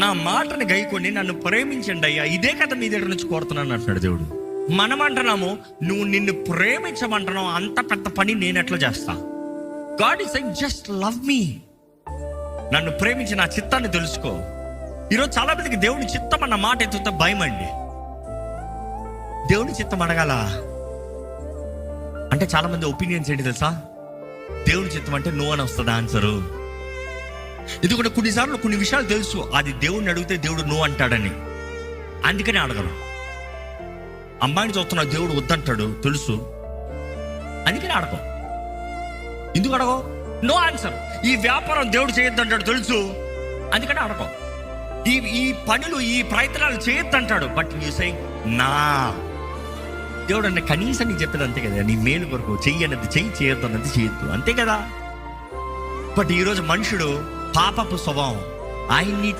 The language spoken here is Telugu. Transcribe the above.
నా మాటని గైకొని నన్ను ప్రేమించండి అయ్యా, ఇదే కదా మీ దగ్గర నుంచి కోరుతున్నాను అంటున్నాడు దేవుడు. మనం అంటున్నాము నువ్వు నిన్ను ప్రేమించమంటున్నావు, అంత పెద్ద పని నేను ఎట్లా చేస్తా? God is saying just love మీ. నన్ను ప్రేమించి నా చిత్తాన్ని తెలుసుకో. ఈరోజు చాలా మందికి దేవుని చిత్తం అన్న మాట ఎత్తుతే భయం అండి. దేవుని చిత్తం అడగాల అంటే చాలా మంది ఒపీనియన్స్ ఏంటి తెలుసా? దేవుని చిత్తం అంటే నో అని వస్తుంది ఆన్సరు. ఇది కూడా కొన్నిసార్లు కొన్ని విషయాలు తెలుసు, అది దేవుడిని అడిగితే దేవుడు నో అంటాడని, అందుకనే అడగను. అమ్మాయిని చూస్తున్నా దేవుడు వద్దంటాడు తెలుసు, అందుకనే అడగం. ఎందుకు అడగం? No answer. ఈ వ్యాపారం దేవుడు చేయొద్దంటాడు తెలుసు, అందుకనే అడగం. ఈ పనులు ఈ ప్రయత్నాలు చేయొద్దంటాడు, బట్ యూ సేయింగ్ నా. దేవుడు అన్న కనీసం నీకు చెప్పేది అంతే కదా, నీ మేలు కొరకు చెయ్యి అన్నది చెయ్యి, చేయొద్దు అన్నది చేయొద్దు, అంతే కదా. బట్ ఈరోజు మనుషుడు పాపపు స్వభావం, ఆయన్ని